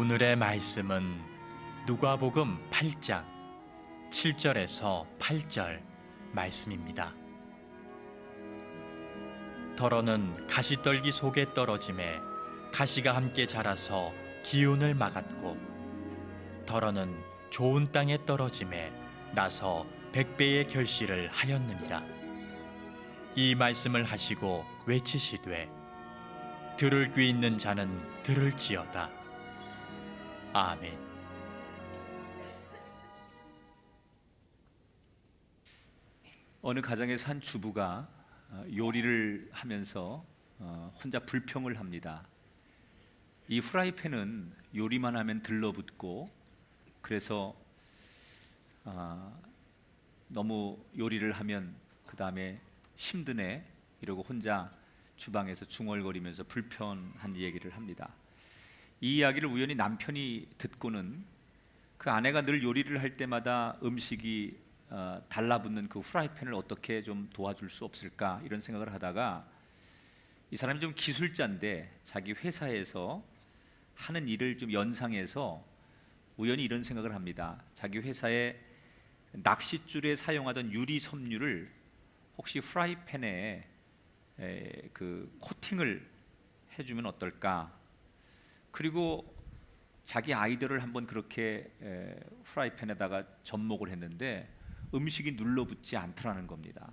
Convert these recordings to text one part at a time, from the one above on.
오늘의 말씀은 누가복음 8장 7절에서 8절 말씀입니다. 더러는 가시떨기 속에 떨어짐에 가시가 함께 자라서 기운을 막았고, 더러는 좋은 땅에 떨어짐에 나서 100배의 결실을 하였느니라. 이 말씀을 하시고 외치시되 들을 귀 있는 자는 들을지어다. 아멘. 어느 가정에서 한 주부가 요리를 하면서 혼자 불평을 합니다. 이 후라이팬은 요리만 하면 들러붙고, 그래서 너무 요리를 하면 그 다음에 힘드네 이러고 혼자 주방에서 중얼거리면서 불편한 얘기를 합니다. 이 이야기를 우연히 남편이 듣고는 그 아내가 늘 요리를 할 때마다 음식이 달라붙는 그 후라이팬을 어떻게 좀 도와줄 수 없을까 이런 생각을 하다가, 이 사람이 좀 기술자인데 자기 회사에서 하는 일을 좀 연상해서 우연히 이런 생각을 합니다. 자기 회사에 낚싯줄에 사용하던 유리 섬유를 혹시 후라이팬에 그 코팅을 해주면 어떨까? 그리고 자기 아이디어를 한번 그렇게 후라이팬에다가 접목을 했는데 음식이 눌러붙지 않더라는 겁니다.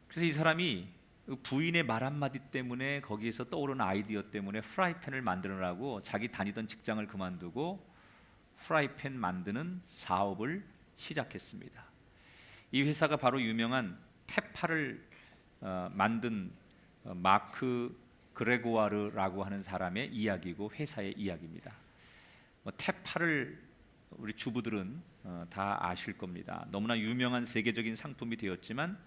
그래서 이 사람이 부인의 말 한마디 때문에, 거기에서 떠오르는 아이디어 때문에 후라이팬을 만들으라고 자기 다니던 직장을 그만두고 후라이팬 만드는 사업을 시작했습니다. 이 회사가 바로 유명한 테파를 만든 마크 그레고와르라고 하는 사람의 이야기고 회사의 이야기입니다. 테파를 우리 주부들은 다 아실 겁니다. 너무나 유명한 세계적인 상품이 되었지만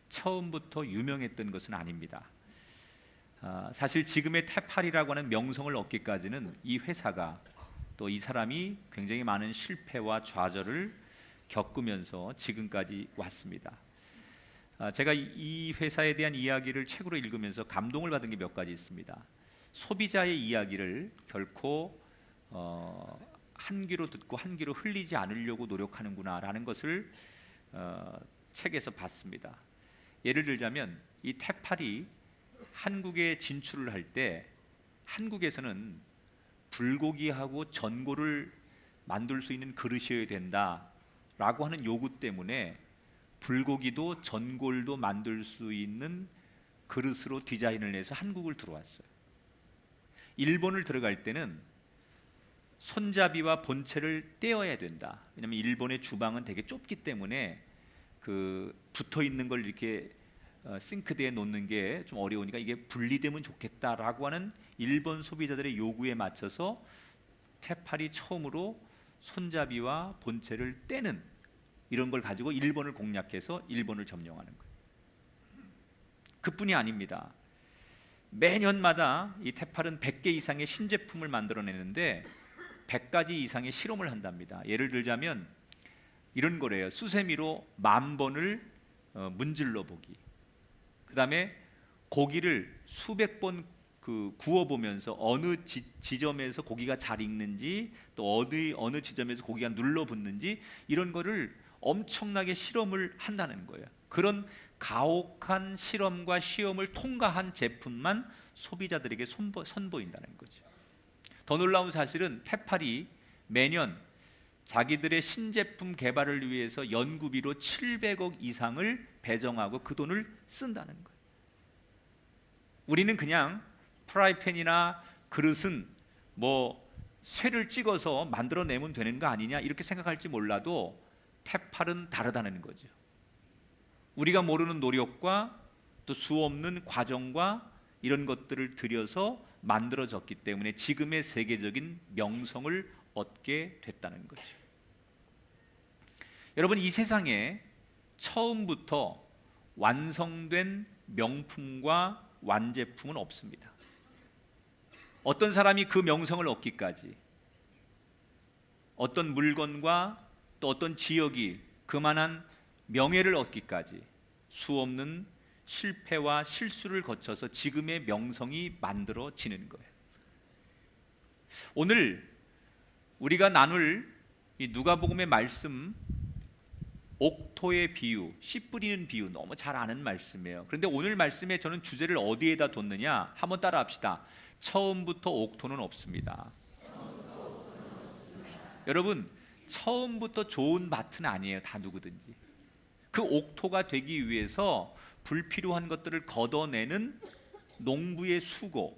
처음부터 유명했던 것은 아닙니다. 사실 지금의 테팔이라고 하는 명성을 얻기까지는 이 회사가, 또 이 사람이 굉장히 많은 실패와 좌절을 겪으면서 지금까지 왔습니다. 제가 이 회사에 대한 이야기를 책으로 읽으면서 감동을 받은 게 몇 가지 있습니다. 소비자의 이야기를 결코 한 귀로 듣고 한 귀로 흘리지 않으려고 노력하는구나라는 것을 책에서 봤습니다. 예를 들자면 이 테팔이 한국에 진출을 할 때 한국에서는 불고기하고 전골을 만들 수 있는 그릇이어야 된다라고 하는 요구 때문에 불고기도 전골도 만들 수 있는 그릇으로 디자인을 해서 한국을 들어왔어요. 일본을 들어갈 때는 손잡이와 본체를 떼어야 된다. 왜냐하면 일본의 주방은 되게 좁기 때문에 그 붙어 있는 걸 이렇게 싱크대에 놓는 게 좀 어려우니까 이게 분리되면 좋겠다라고 하는 일본 소비자들의 요구에 맞춰서 테팔이 처음으로 손잡이와 본체를 떼는 이런 걸 가지고 일본을 공략해서 일본을 점령하는 거예요. 그뿐이 아닙니다. 매년마다 이 테팔은 100개 이상의 신제품을 만들어내는데 100가지 이상의 실험을 한답니다. 예를 들자면 이런 거래요. 수세미로 10,000번을 문질러 보기. 그 다음에 고기를 수백 번 구워보면서 어느 지점에서 고기가 잘 익는지, 또 어느 지점에서 고기가 눌러붙는지, 이런 거를 엄청나게 실험을 한다는 거예요. 그런 가혹한 실험과 시험을 통과한 제품만 소비자들에게 선보인다는 거죠. 더 놀라운 사실은 테팔이 매년 자기들의 신제품 개발을 위해서 연구비로 700억 이상을 배정하고 그 돈을 쓴다는 거예요. 우리는 그냥 프라이팬이나 그릇은 뭐 쇠를 찍어서 만들어내면 되는 거 아니냐 이렇게 생각할지 몰라도 테팔은 다르다는 거죠. 우리가 모르는 노력과 또 수없는 과정과 이런 것들을 들여서 만들어졌기 때문에 지금의 세계적인 명성을 얻게 됐다는 거죠. 여러분, 이 세상에 처음부터 완성된 명품과 완제품은 없습니다. 어떤 사람이 그 명성을 얻기까지, 어떤 물건과 또 어떤 지역이 그만한 명예를 얻기까지 수없는 실패와 실수를 거쳐서 지금의 명성이 만들어지는 거예요. 오늘 우리가 나눌 이 누가복음의 말씀, 옥토의 비유, 씨 뿌리는 비유, 너무 잘 아는 말씀이에요. 그런데 오늘 말씀에 저는 주제를 어디에다 뒀느냐? 한번 따라 합시다. 처음부터 옥토는 없습니다. 여러분, 처음부터 좋은 밭은 아니에요. 다 누구든지. 그 옥토가 되기 위해서 불필요한 것들을 걷어내는 농부의 수고,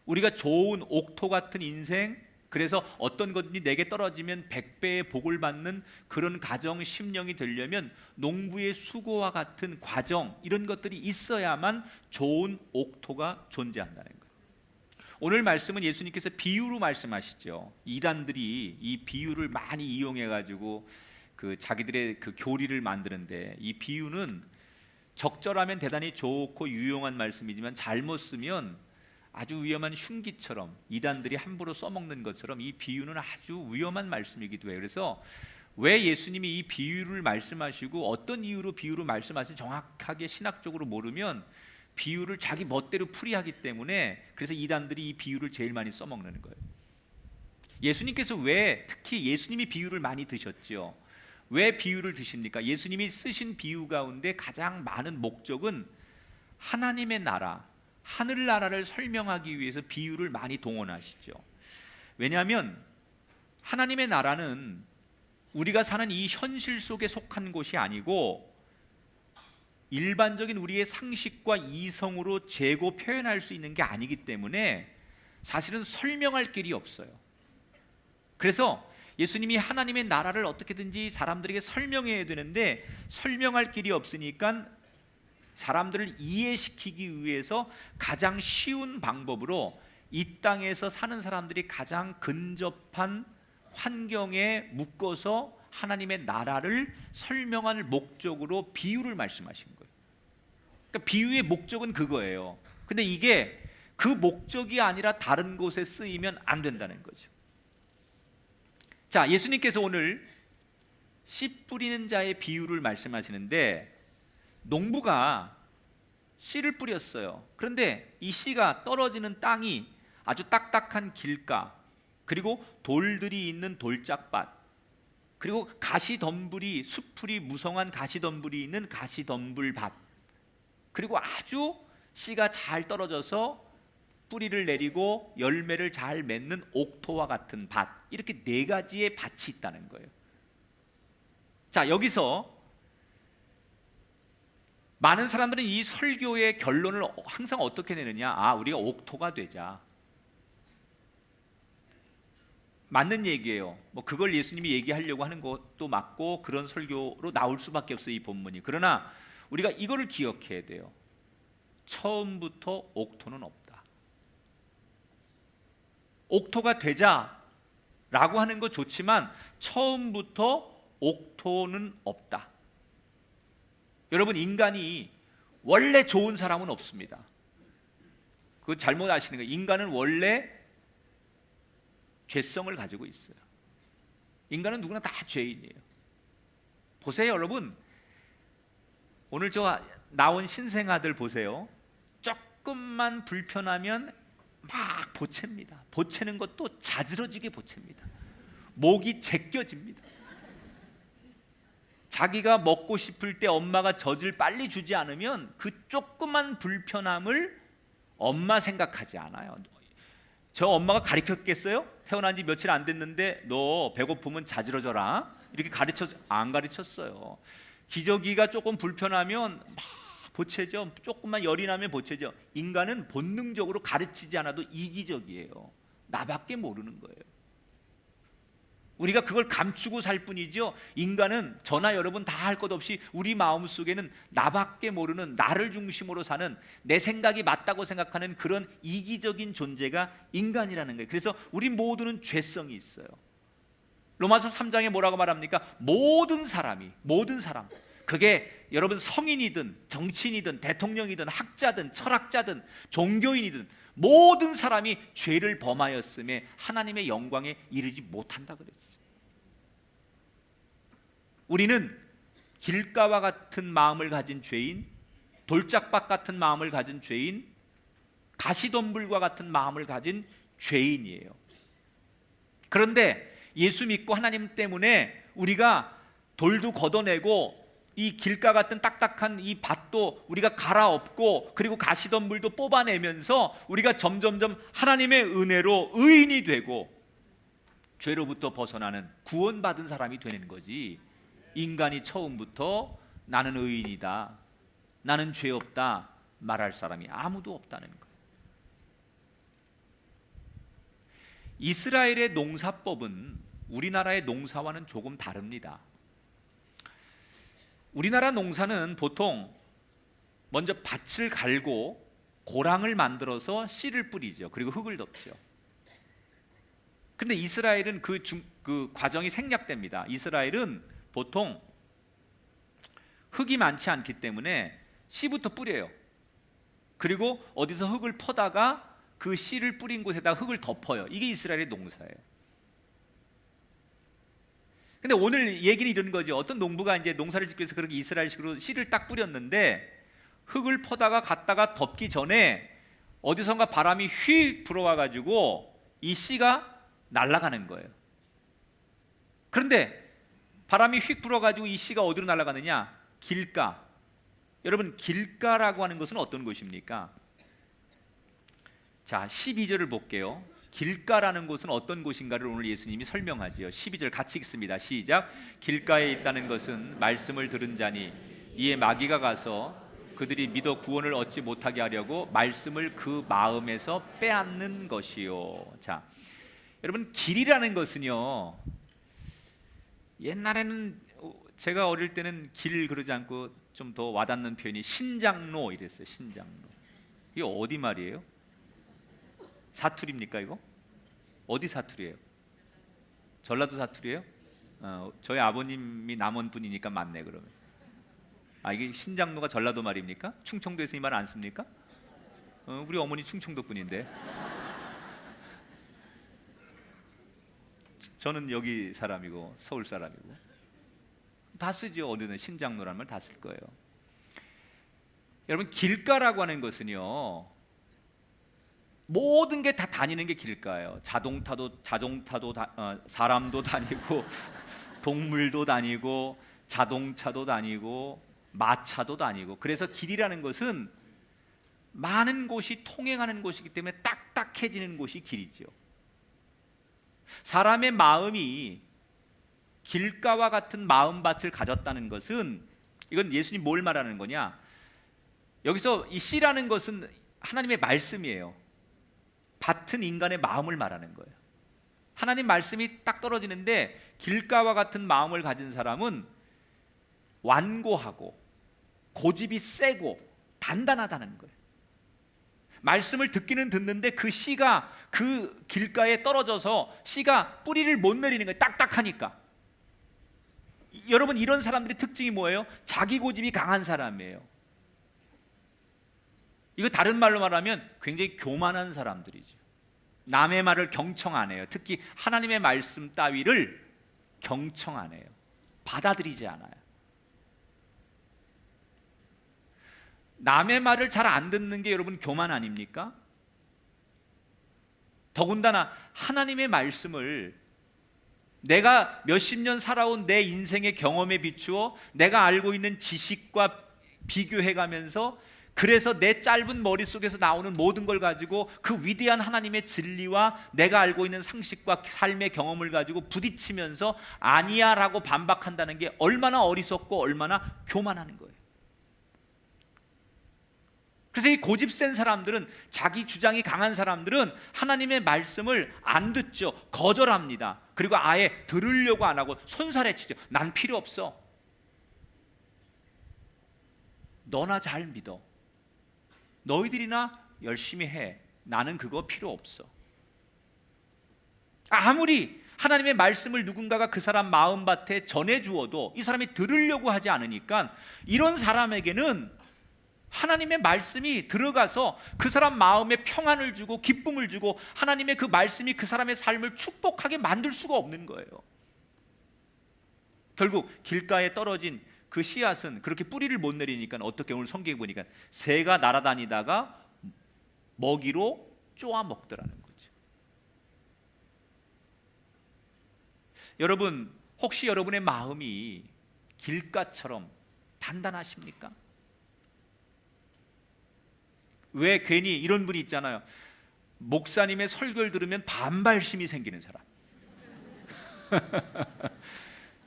우리가 좋은 옥토 같은 인생, 그래서 어떤 것이 내게 떨어지면 100배의 복을 받는 그런 가정 심령이 되려면 농부의 수고와 같은 과정, 이런 것들이 있어야만 좋은 옥토가 존재한다는 거예요. 오늘 말씀은 예수님께서 비유로 말씀하시죠. 이단들이 이 비유를 많이 이용해 가지고 자기들의 그 교리를 만드는데, 이 비유는 적절하면 대단히 좋고 유용한 말씀이지만 잘못 쓰면 아주 위험한 흉기처럼, 이단들이 함부로 써먹는 것처럼 이 비유는 아주 위험한 말씀이기도 해요. 그래서 왜 예수님이 이 비유를 말씀하시고 어떤 이유로 비유로 말씀하시는지 정확하게 신학적으로 모르면 비유를 자기 멋대로 풀이하기 때문에, 그래서 이단들이 이 비유를 제일 많이 써먹는 거예요. 예수님께서 왜 특히 예수님이 비유를 많이 드셨죠? 왜 비유를 드십니까? 예수님이 쓰신 비유 가운데 가장 많은 목적은 하나님의 나라, 하늘나라를 설명하기 위해서 비유를 많이 동원하시죠. 왜냐하면 하나님의 나라는 우리가 사는 이 현실 속에 속한 곳이 아니고 일반적인 우리의 상식과 이성으로 재고 표현할 수 있는 게 아니기 때문에 사실은 설명할 길이 없어요. 그래서 예수님이 하나님의 나라를 어떻게든지 사람들에게 설명해야 되는데 설명할 길이 없으니까 사람들을 이해시키기 위해서 가장 쉬운 방법으로 이 땅에서 사는 사람들이 가장 근접한 환경에 묶어서 하나님의 나라를 설명할 목적으로 비유를 말씀하신 거예요. 그러니까 비유의 목적은 그거예요. 근데 이게 그 목적이 아니라 다른 곳에 쓰이면 안 된다는 거죠. 자, 예수님께서 오늘 씨 뿌리는 자의 비유를 말씀하시는데, 농부가 씨를 뿌렸어요. 그런데 이 씨가 떨어지는 땅이 아주 딱딱한 길가, 그리고 돌들이 있는 돌짝밭, 그리고 가시덤불이, 수풀이 무성한 가시덤불이 있는 가시덤불밭, 그리고 아주 씨가 잘 떨어져서 뿌리를 내리고 열매를 잘 맺는 옥토와 같은 밭, 이렇게 네 가지의 밭이 있다는 거예요. 자, 여기서 많은 사람들은 이 설교의 결론을 항상 어떻게 내느냐? 우리가 옥토가 되자. 맞는 얘기예요. 뭐 그걸 예수님이 얘기하려고 하는 것도 맞고 그런 설교로 나올 수밖에 없어요, 이 본문이. 그러나 우리가 이거를 기억해야 돼요. 처음부터 옥토는 없다. 옥토가 되자라고 하는 거 좋지만 처음부터 옥토는 없다. 여러분, 인간이 원래 좋은 사람은 없습니다. 그거 잘못 아시는 거예요. 인간은 원래 죄성을 가지고 있어요. 인간은 누구나 다 죄인이에요. 보세요, 여러분. 오늘 저 나온 신생아들 보세요. 조금만 불편하면 막 보채입니다. 보채는 것도 자지러지게 보채입니다. 목이 제껴집니다. 자기가 먹고 싶을 때 엄마가 젖을 빨리 주지 않으면 그 조그만 불편함을 엄마 생각하지 않아요. 저 엄마가 가르쳤겠어요? 태어난 지 며칠 안 됐는데 너 배고프면 자지러져라, 이렇게 안 가르쳤어요. 기저귀가 조금 불편하면 막 보채죠. 조금만 열이 나면 보채죠. 인간은 본능적으로 가르치지 않아도 이기적이에요. 나밖에 모르는 거예요. 우리가 그걸 감추고 살 뿐이죠. 인간은 저나 여러분 다 할 것 없이 우리 마음속에는 나밖에 모르는, 나를 중심으로 사는, 내 생각이 맞다고 생각하는 그런 이기적인 존재가 인간이라는 거예요. 그래서 우리 모두는 죄성이 있어요. 로마서 3장에 뭐라고 말합니까? 모든 사람, 그게 여러분 성인이든 정치인이든 대통령이든 학자든 철학자든 종교인이든 모든 사람이 죄를 범하였음에 하나님의 영광에 이르지 못한다 그랬어요. 우리는 길가와 같은 마음을 가진 죄인, 돌짝밭 같은 마음을 가진 죄인, 가시덤불과 같은 마음을 가진 죄인이에요. 그런데 예수 믿고 하나님 때문에 우리가 돌도 걷어내고 이 길가 같은 딱딱한 이 밭도 우리가 갈아엎고 그리고 가시덤불도 뽑아내면서 우리가 점점점 하나님의 은혜로 의인이 되고 죄로부터 벗어나는 구원받은 사람이 되는 거지, 인간이 처음부터 나는 의인이다, 나는 죄 없다 말할 사람이 아무도 없다는 거예요. 이스라엘의 농사법은 우리나라의 농사와는 조금 다릅니다. 우리나라 농사는 보통 먼저 밭을 갈고 고랑을 만들어서 씨를 뿌리죠. 그리고 흙을 덮죠. 근데 이스라엘은 그 과정이 생략됩니다. 이스라엘은 보통 흙이 많지 않기 때문에 씨부터 뿌려요. 그리고 어디서 흙을 퍼다가 그 씨를 뿌린 곳에다 흙을 덮어요. 이게 이스라엘의 농사예요. 근데 오늘 얘기는 이런 거죠. 어떤 농부가 이제 농사를 짓기 위해서 그렇게 이스라엘식으로 씨를 딱 뿌렸는데 흙을 퍼다가 갖다가 덮기 전에 어디선가 바람이 휙 불어와 가지고 이 씨가 날아가는 거예요. 그런데 바람이 휙 불어 가지고 이 씨가 어디로 날아가느냐? 길가. 여러분, 길가라고 하는 것은 어떤 곳입니까? 자, 12절을 볼게요. 길가라는 곳은 어떤 곳인가를 오늘 예수님이 설명하지요. 12절 같이 읽습니다. 시작. 길가에 있다는 것은 말씀을 들은 자니 이에 마귀가 가서 그들이 믿어 구원을 얻지 못하게 하려고 말씀을 그 마음에서 빼앗는 것이요. 자, 여러분, 길이라는 것은요, 옛날에는 제가 어릴 때는 길 그러지 않고 좀 더 와닿는 표현이 신장로 이랬어요. 신장로. 이게 어디 말이에요? 사투리입니까 이거? 어디 사투리예요? 전라도 사투리예요? 저희 아버님이 남원 분이니까 맞네 그러면. 이게 신장로가 전라도 말입니까? 충청도에서 이 말 안 씁니까? 우리 어머니 충청도 분인데. 저는 여기 사람이고 서울 사람이고 다 쓰죠. 어디든 신장로라는 말 다 쓸 거예요. 여러분, 길가라고 하는 것은요, 모든 게 다 다니는 게 길가예요. 자동차도 사람도 다니고 동물도 다니고 자동차도 다니고 마차도 다니고. 그래서 길이라는 것은 많은 곳이 통행하는 곳이기 때문에 딱딱해지는 곳이 길이죠. 사람의 마음이 길가와 같은 마음밭을 가졌다는 것은, 이건 예수님 뭘 말하는 거냐? 여기서 이 씨라는 것은 하나님의 말씀이에요. 밭은 인간의 마음을 말하는 거예요. 하나님 말씀이 딱 떨어지는데 길가와 같은 마음을 가진 사람은 완고하고 고집이 세고 단단하다는 거예요. 말씀을 듣기는 듣는데 그 씨가 그 길가에 떨어져서 씨가 뿌리를 못 내리는 거예요. 딱딱하니까. 여러분, 이런 사람들의 특징이 뭐예요? 자기 고집이 강한 사람이에요. 이거 다른 말로 말하면 굉장히 교만한 사람들이죠. 남의 말을 경청 안 해요. 특히 하나님의 말씀 따위를 경청 안 해요. 받아들이지 않아요. 남의 말을 잘 안 듣는 게 여러분 교만 아닙니까? 더군다나 하나님의 말씀을 내가 몇십 년 살아온 내 인생의 경험에 비추어 내가 알고 있는 지식과 비교해가면서, 그래서 내 짧은 머릿속에서 나오는 모든 걸 가지고 그 위대한 하나님의 진리와 내가 알고 있는 상식과 삶의 경험을 가지고 부딪히면서 아니야 라고 반박한다는 게 얼마나 어리석고 얼마나 교만한 거예요. 그래서 이 고집 센 사람들은, 자기 주장이 강한 사람들은 하나님의 말씀을 안 듣죠. 거절합니다. 그리고 아예 들으려고 안 하고 손살해치죠. 난 필요 없어. 너나 잘 믿어. 너희들이나 열심히 해. 나는 그거 필요 없어. 아무리 하나님의 말씀을 누군가가 그 사람 마음밭에 전해주어도 이 사람이 들으려고 하지 않으니까 이런 사람에게는 하나님의 말씀이 들어가서 그 사람 마음에 평안을 주고 기쁨을 주고 하나님의 그 말씀이 그 사람의 삶을 축복하게 만들 수가 없는 거예요. 결국 길가에 떨어진 그 씨앗은 그렇게 뿌리를 못 내리니까 어떻게, 오늘 성경에 보니까 새가 날아다니다가 먹이로 쪼아 먹더라는 거죠. 여러분, 혹시 여러분의 마음이 길가처럼 단단하십니까? 왜 괜히 이런 분이 있잖아요. 목사님의 설교를 들으면 반발심이 생기는 사람.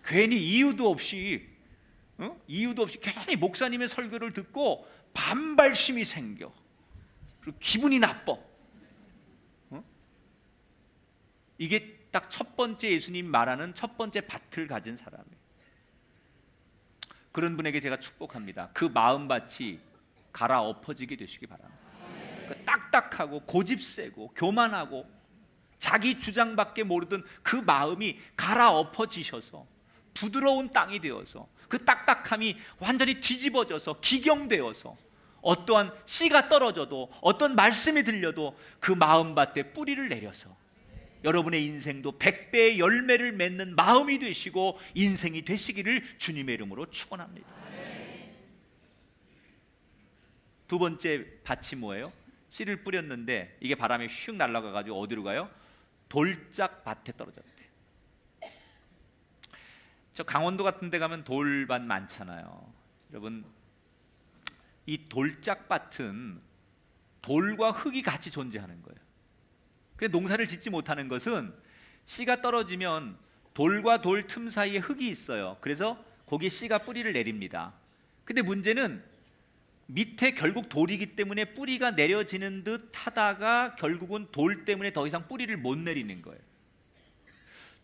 괜히 이유도 없이 괜히 목사님의 설교를 듣고 반발심이 생겨. 그리고 기분이 나빠. 이게 딱 첫 번째 예수님 말하는 첫 번째 밭을 가진 사람이에요. 그런 분에게 제가 축복합니다. 그 마음밭이 갈아엎어지게 되시기 바랍니다. 그 딱딱하고 고집세고 교만하고 자기 주장밖에 모르던 그 마음이 갈아엎어지셔서 부드러운 땅이 되어서 그 딱딱함이 완전히 뒤집어져서 기경되어서 어떠한 씨가 떨어져도 어떤 말씀이 들려도 그 마음밭에 뿌리를 내려서 여러분의 인생도 100배의 열매를 맺는 마음이 되시고 인생이 되시기를 주님의 이름으로 축원합니다. 두 번째 밭이 뭐예요? 씨를 뿌렸는데 이게 바람에 휙 날아가가지고 어디로 가요? 돌짝 밭에 떨어졌대요. 저 강원도 같은 데 가면 돌밭 많잖아요. 여러분, 이 돌짝 밭은 돌과 흙이 같이 존재하는 거예요. 그래서 농사를 짓지 못하는 것은 씨가 떨어지면 돌과 돌 틈 사이에 흙이 있어요. 그래서 거기에 씨가 뿌리를 내립니다. 근데 문제는 밑에 결국 돌이기 때문에 뿌리가 내려지는 듯 하다가 결국은 돌 때문에 더 이상 뿌리를 못 내리는 거예요.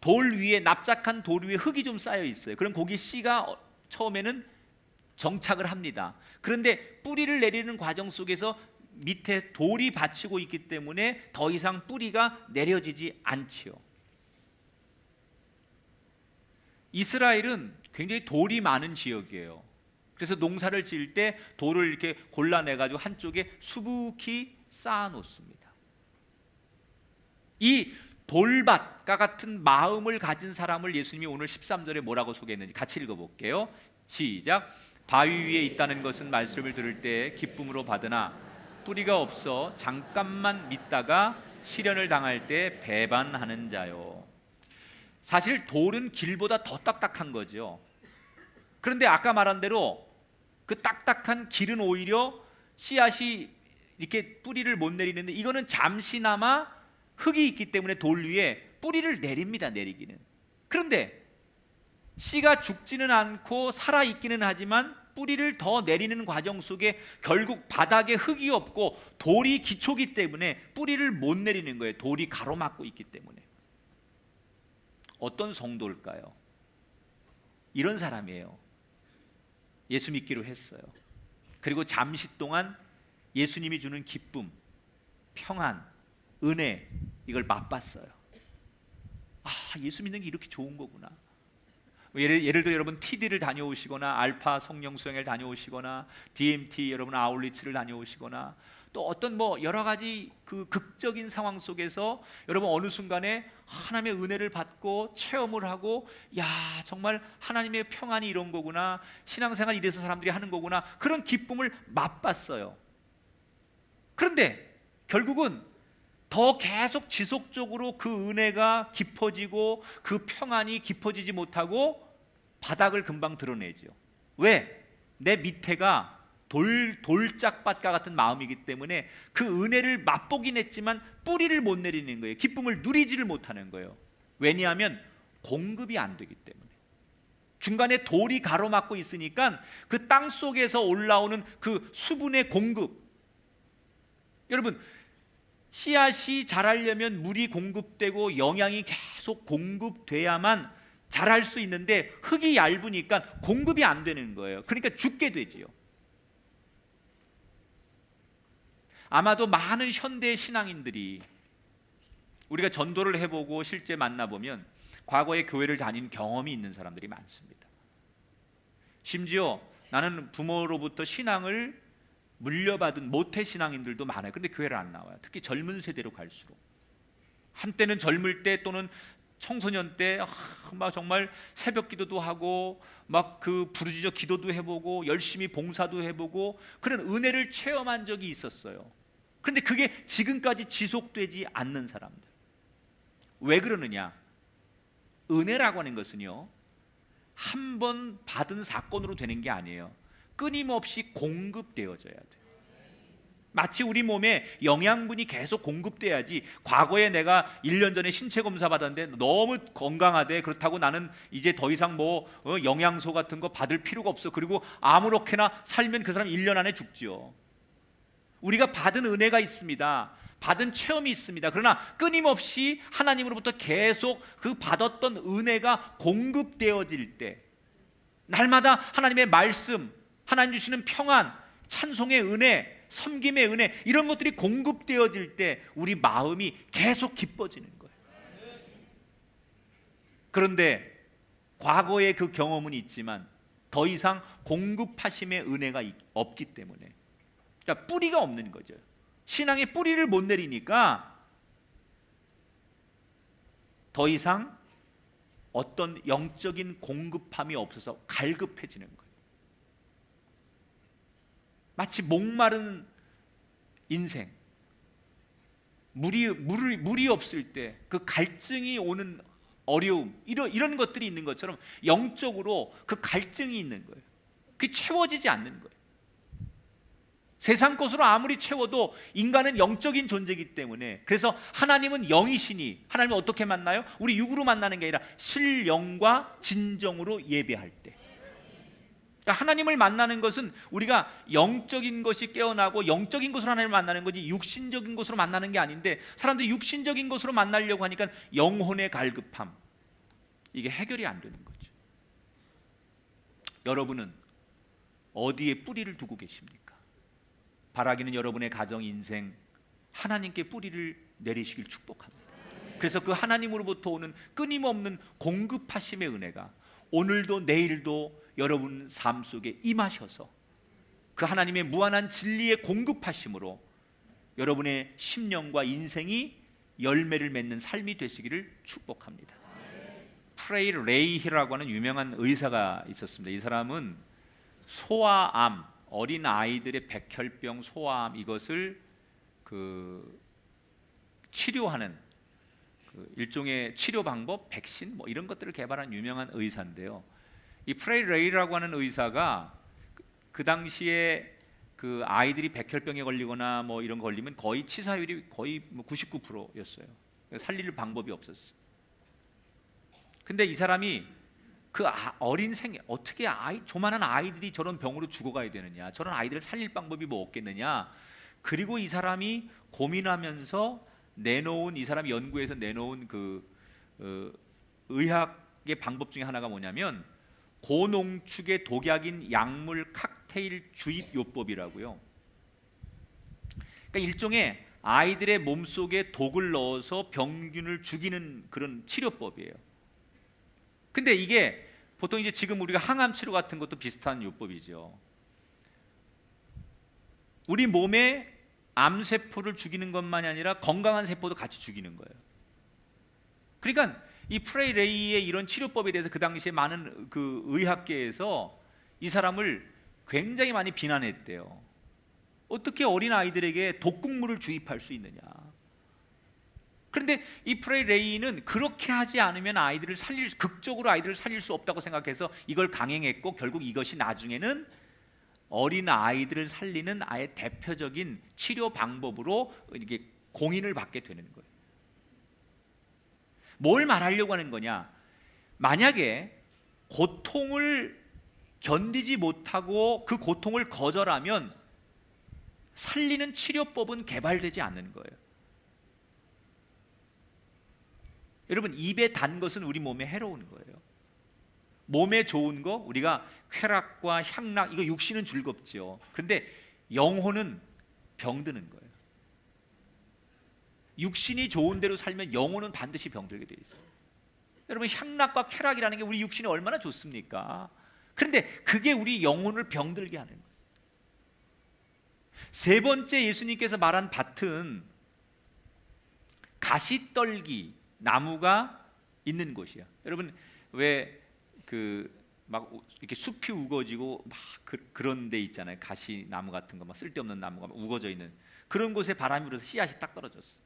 돌 위에, 납작한 돌 위에 흙이 좀 쌓여 있어요. 그럼 거기 씨가 처음에는 정착을 합니다. 그런데 뿌리를 내리는 과정 속에서 밑에 돌이 받치고 있기 때문에 더 이상 뿌리가 내려지지 않지요. 이스라엘은 굉장히 돌이 많은 지역이에요. 그래서 농사를 지을 때 돌을 이렇게 골라내가지고 한쪽에 수북히 쌓아 놓습니다. 이 돌밭과 같은 마음을 가진 사람을 예수님이 오늘 13절에 뭐라고 소개했는지 같이 읽어볼게요. 시작. 바위 위에 있다는 것은 말씀을 들을 때 기쁨으로 받으나 뿌리가 없어 잠깐만 믿다가 시련을 당할 때 배반하는 자요. 사실 돌은 길보다 더 딱딱한 거죠. 그런데 아까 말한 대로 그 딱딱한 길은 오히려 씨앗이 이렇게 뿌리를 못 내리는데 이거는 잠시나마 흙이 있기 때문에 돌 위에 뿌리를 내립니다. 내리기는. 그런데 씨가 죽지는 않고 살아있기는 하지만 뿌리를 더 내리는 과정 속에 결국 바닥에 흙이 없고 돌이 기초기 때문에 뿌리를 못 내리는 거예요. 돌이 가로막고 있기 때문에. 어떤 성도일까요? 이런 사람이에요. 예수 믿기로 했어요. 그리고 잠시 동안 예수님이 주는 기쁨, 평안, 은혜 이걸 맛봤어요. 아, 예수 믿는 게 이렇게 좋은 거구나. 예를 들어 여러분 TD를 다녀오시거나 알파 성령 수행을 다녀오시거나 DMT 여러분 아울리츠를 다녀오시거나 또 어떤 뭐 여러 가지 그 극적인 상황 속에서 여러분 어느 순간에 하나님의 은혜를 받고 체험을 하고 야 정말 하나님의 평안이 이런 거구나, 신앙생활 이래서 사람들이 하는 거구나, 그런 기쁨을 맛봤어요. 그런데 결국은 더 계속 지속적으로 그 은혜가 깊어지고 그 평안이 깊어지지 못하고 바닥을 금방 드러내죠. 왜? 내 밑에가 돌짝밭과 같은 마음이기 때문에 그 은혜를 맛보긴 했지만 뿌리를 못 내리는 거예요. 기쁨을 누리지를 못하는 거예요. 왜냐하면 공급이 안 되기 때문에. 중간에 돌이 가로막고 있으니까 그 땅 속에서 올라오는 그 수분의 공급. 여러분, 씨앗이 자라려면 물이 공급되고 영양이 계속 공급돼야만 자랄 수 있는데 흙이 얇으니까 공급이 안 되는 거예요. 그러니까 죽게 되지요. 아마도 많은 현대 신앙인들이 우리가 전도를 해보고 실제 만나보면 과거에 교회를 다닌 경험이 있는 사람들이 많습니다. 심지어 나는 부모로부터 신앙을 물려받은 모태 신앙인들도 많아요. 그런데 교회를 안 나와요. 특히 젊은 세대로 갈수록. 한때는 젊을 때 또는 청소년 때 막 정말 새벽 기도도 하고 막 그 부르짖어 기도도 해보고 열심히 봉사도 해보고 그런 은혜를 체험한 적이 있었어요. 그런데 그게 지금까지 지속되지 않는 사람들. 왜 그러느냐? 은혜라고 하는 것은요, 한 번 받은 사건으로 되는 게 아니에요. 끊임없이 공급되어져야 돼요. 마치 우리 몸에 영양분이 계속 공급돼야지, 과거에 내가 1년 전에 신체 검사 받았는데 너무 건강하대, 그렇다고 나는 이제 더 이상 영양소 같은 거 받을 필요가 없어, 그리고 아무렇게나 살면 그 사람 1년 안에 죽지요. 우리가 받은 은혜가 있습니다. 받은 체험이 있습니다. 그러나 끊임없이 하나님으로부터 계속 그 받았던 은혜가 공급되어질 때, 날마다 하나님의 말씀, 하나님 주시는 평안, 찬송의 은혜, 섬김의 은혜, 이런 것들이 공급되어질 때 우리 마음이 계속 기뻐지는 거예요. 그런데 과거의 그 경험은 있지만 더 이상 공급하심의 은혜가 없기 때문에, 그러니까 뿌리가 없는 거죠. 신앙의 뿌리를 못 내리니까 더 이상 어떤 영적인 공급함이 없어서 갈급해지는 거예요. 마치 목마른 인생, 물이 없을 때 그 갈증이 오는 어려움, 이런 것들이 있는 것처럼 영적으로 그 갈증이 있는 거예요. 그게 채워지지 않는 거예요. 세상 것으로 아무리 채워도 인간은 영적인 존재이기 때문에, 그래서 하나님은 영이시니 하나님은 어떻게 만나요? 우리 육으로 만나는 게 아니라 실영과 진정으로 예배할 때. 그러니까 하나님을 만나는 것은 우리가 영적인 것이 깨어나고 영적인 것으로 하나님을 만나는 거지, 육신적인 것으로 만나는 게 아닌데, 사람들이 육신적인 것으로 만나려고 하니까 영혼의 갈급함, 이게 해결이 안 되는 거죠. 여러분은 어디에 뿌리를 두고 계십니까? 바라기는 여러분의 가정, 인생, 하나님께 뿌리를 내리시길 축복합니다. 그래서 그 하나님으로부터 오는 끊임없는 공급하심의 은혜가 오늘도 내일도 여러분 삶 속에 임하셔서 그 하나님의 무한한 진리의 공급하심으로 여러분의 심령과 인생이 열매를 맺는 삶이 되시기를 축복합니다. 프레이 레이히라고 하는 유명한 의사가 있었습니다. 이 사람은 소아암, 어린 아이들의 백혈병, 소아암, 이것을 치료하는 일종의 치료 방법, 백신 이런 것들을 개발한 유명한 의사인데요. 이 프레이 레이라고 하는 의사가 그 당시에 그 아이들이 백혈병에 걸리거나 이런 거 걸리면 거의 치사율이 거의 99%였어요. 살릴 방법이 없었어요. 근데 이 사람이 그 어린 어떻게 조만한 아이들이 저런 병으로 죽어가야 되느냐, 저런 아이들을 살릴 방법이 없겠느냐. 그리고 이 사람이 고민하면서 이 사람이 연구해서 내놓은 의학의 방법 중에 하나가 뭐냐면 고농축의 독약인 약물 칵테일 주입 요법이라고요. 그러니까 일종의 아이들의 몸속에 독을 넣어서 병균을 죽이는 그런 치료법이에요. 근데 이게 보통 이제 지금 우리가 항암 치료 같은 것도 비슷한 요법이죠. 우리 몸에 암세포를 죽이는 것만이 아니라 건강한 세포도 같이 죽이는 거예요. 그러니까 이 프레이 레이의 이런 치료법에 대해서 그 당시에 많은 그 의학계에서 이 사람을 굉장히 많이 비난했대요. 어떻게 어린 아이들에게 독극물을 주입할 수 있느냐. 그런데 이 프레이 레이는 그렇게 하지 않으면 극적으로 아이들을 살릴 수 없다고 생각해서 이걸 강행했고, 결국 이것이 나중에는 어린 아이들을 살리는 아예 대표적인 치료 방법으로 이게 공인을 받게 되는 거예요. 뭘 말하려고 하는 거냐? 만약에 고통을 견디지 못하고 그 고통을 거절하면 살리는 치료법은 개발되지 않는 거예요. 여러분, 입에 단 것은 우리 몸에 해로운 거예요. 몸에 좋은 거, 우리가 쾌락과 향락, 이거 육신은 즐겁죠. 그런데 영혼은 병드는 거예요. 육신이 좋은 대로 살면 영혼은 반드시 병들게 돼 있어요. 여러분, 향락과 쾌락이라는 게 우리 육신이 얼마나 좋습니까? 그런데 그게 우리 영혼을 병들게 하는 거예요. 세 번째 예수님께서 말한 밭은 가시떨기 나무가 있는 곳이야. 여러분, 왜 막 이렇게 숲이 우거지고 막 그런 데 있잖아요. 가시 나무 같은 거, 막 쓸데없는 나무가 막 우거져 있는 그런 곳에 바람이 불어서 씨앗이 딱 떨어졌어.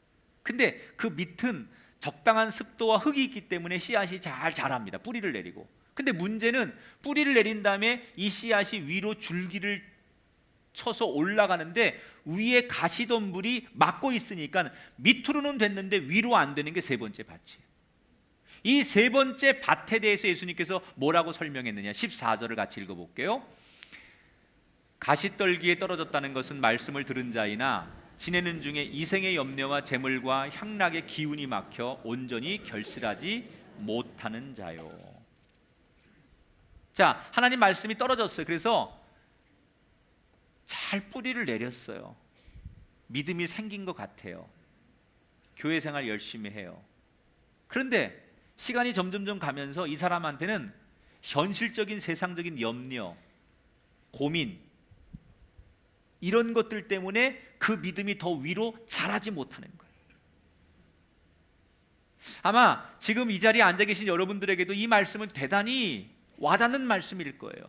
근데 그 밑은 적당한 습도와 흙이 있기 때문에 씨앗이 잘 자랍니다. 뿌리를 내리고. 근데 문제는 뿌리를 내린 다음에 이 씨앗이 위로 줄기를 쳐서 올라가는데 위에 가시덤불이 막고 있으니까 밑으로는 됐는데 위로 안 되는 게 세 번째 밭이에요. 이 세 번째 밭에 대해서 예수님께서 뭐라고 설명했느냐? 14절을 같이 읽어볼게요. 가시떨기에 떨어졌다는 것은 말씀을 들은 자이나 지내는 중에 이생의 염려와 재물과 향락의 기운이 막혀 온전히 결실하지 못하는 자요. 자, 하나님 말씀이 떨어졌어요. 그래서 잘 뿌리를 내렸어요. 믿음이 생긴 것 같아요. 교회 생활 열심히 해요. 그런데 시간이 점점점 가면서 이 사람한테는 현실적인 세상적인 염려, 고민, 이런 것들 때문에 그 믿음이 더 위로 자라지 못하는 거예요. 아마 지금 이 자리에 앉아 계신 여러분들에게도 이 말씀은 대단히 와닿는 말씀일 거예요.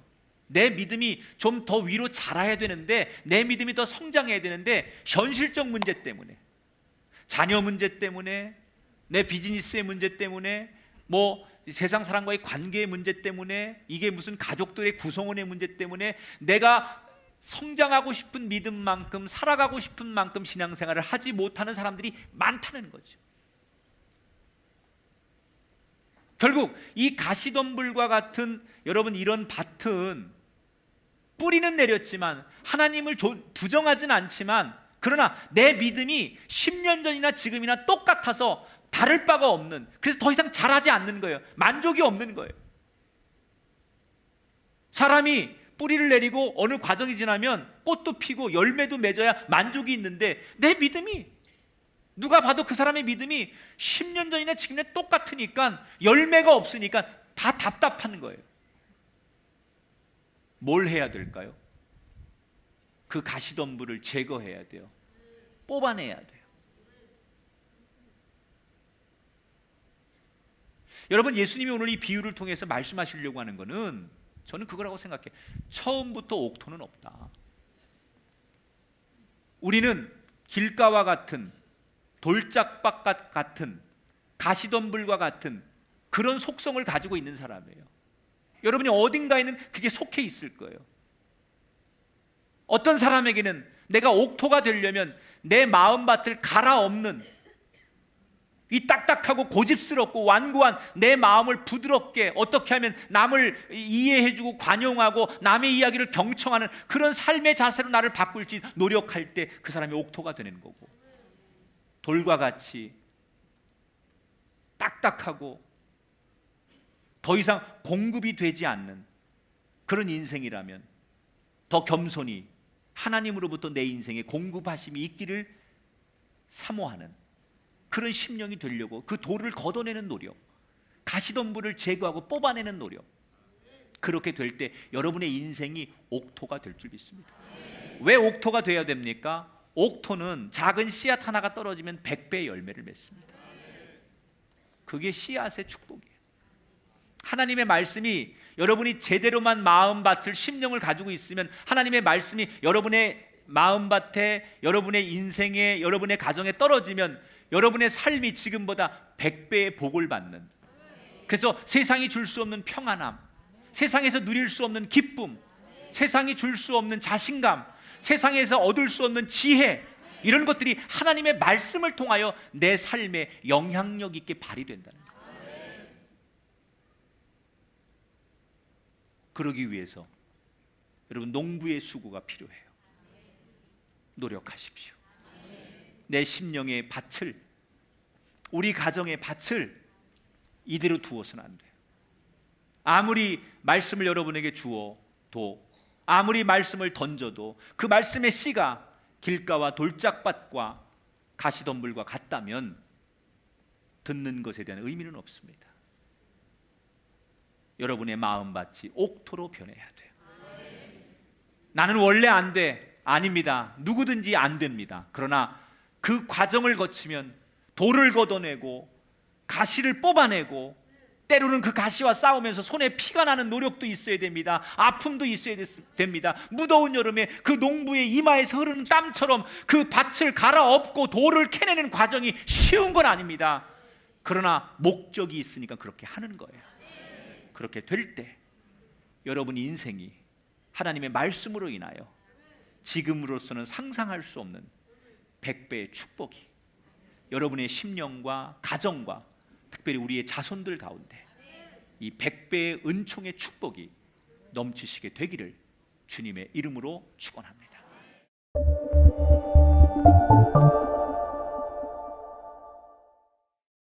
내 믿음이 좀 더 위로 자라야 되는데, 내 믿음이 더 성장해야 되는데 현실적 문제 때문에, 자녀 문제 때문에, 내 비즈니스의 문제 때문에, 뭐 세상 사람과의 관계의 문제 때문에, 이게 무슨 가족들의 구성원의 문제 때문에 내가 성장하고 싶은 믿음만큼, 살아가고 싶은 만큼 신앙생활을 하지 못하는 사람들이 많다는 거죠. 결국 이 가시덤불과 같은, 여러분, 이런 밭은 뿌리는 내렸지만 하나님을 부정하진 않지만, 그러나 내 믿음이 10년 전이나 지금이나 똑같아서 다를 바가 없는, 그래서 더 이상 자라지 않는 거예요. 만족이 없는 거예요. 사람이 뿌리를 내리고 어느 과정이 지나면 꽃도 피고 열매도 맺어야 만족이 있는데, 내 믿음이, 누가 봐도 그 사람의 믿음이 10년 전이나 지금이나 똑같으니까, 열매가 없으니까 다 답답한 거예요. 뭘 해야 될까요? 그 가시덤불을 제거해야 돼요. 뽑아내야 돼요. 여러분, 예수님이 오늘 이 비유를 통해서 말씀하시려고 하는 것은, 저는 그거라고 생각해요. 처음부터 옥토는 없다. 우리는 길가와 같은, 돌짝밭 같은, 가시덤불과 같은 그런 속성을 가지고 있는 사람이에요. 여러분이 어딘가에는 그게 속해 있을 거예요. 어떤 사람에게는 내가 옥토가 되려면 내 마음밭을 갈아엎는, 이 딱딱하고 고집스럽고 완고한 내 마음을 부드럽게, 어떻게 하면 남을 이해해주고 관용하고 남의 이야기를 경청하는 그런 삶의 자세로 나를 바꿀지 노력할 때 그 사람이 옥토가 되는 거고, 돌과 같이 딱딱하고 더 이상 공급이 되지 않는 그런 인생이라면, 더 겸손히 하나님으로부터 내 인생에 공급하심이 있기를 사모하는 그런 심령이 되려고 그 돌을 걷어내는 노력, 가시덤불을 제거하고 뽑아내는 노력, 그렇게 될 때 여러분의 인생이 옥토가 될 줄 믿습니다. 왜 옥토가 되어야 됩니까? 옥토는 작은 씨앗 하나가 떨어지면 100배의 열매를 맺습니다. 그게 씨앗의 축복이에요. 하나님의 말씀이, 여러분이 제대로만 마음밭을, 심령을 가지고 있으면 하나님의 말씀이 여러분의 마음밭에, 여러분의 인생에, 여러분의 가정에 떨어지면 여러분의 삶이 지금보다 100배의 복을 받는, 그래서 세상이 줄 수 없는 평안함, 세상에서 누릴 수 없는 기쁨, 세상이 줄 수 없는 자신감, 세상에서 얻을 수 없는 지혜, 이런 것들이 하나님의 말씀을 통하여 내 삶에 영향력 있게 발휘된다는 거예요. 그러기 위해서 여러분, 농부의 수고가 필요해요. 노력하십시오. 내 심령의 밭을, 우리 가정의 밭을 이대로 두어서는 안 돼요. 아무리 말씀을 여러분에게 주어도, 아무리 말씀을 던져도 그 말씀의 씨가 길가와 돌짝밭과 가시덤불과 같다면 듣는 것에 대한 의미는 없습니다. 여러분의 마음밭이 옥토로 변해야 돼요. 나는 원래 안 돼. 아닙니다. 누구든지 안 됩니다. 그러나 그 과정을 거치면 돌을 걷어내고 가시를 뽑아내고, 때로는 그 가시와 싸우면서 손에 피가 나는 노력도 있어야 됩니다. 아픔도 있어야 됩니다. 무더운 여름에 그 농부의 이마에서 흐르는 땀처럼 그 밭을 갈아엎고 돌을 캐내는 과정이 쉬운 건 아닙니다. 그러나 목적이 있으니까 그렇게 하는 거예요. 그렇게 될 때 여러분 인생이 하나님의 말씀으로 인하여 지금으로서는 상상할 수 없는 100배의 축복이 여러분의 심령과 가정과 특별히 우리의 자손들 가운데 이 100배의 은총의 축복이 넘치시게 되기를 주님의 이름으로 축원합니다.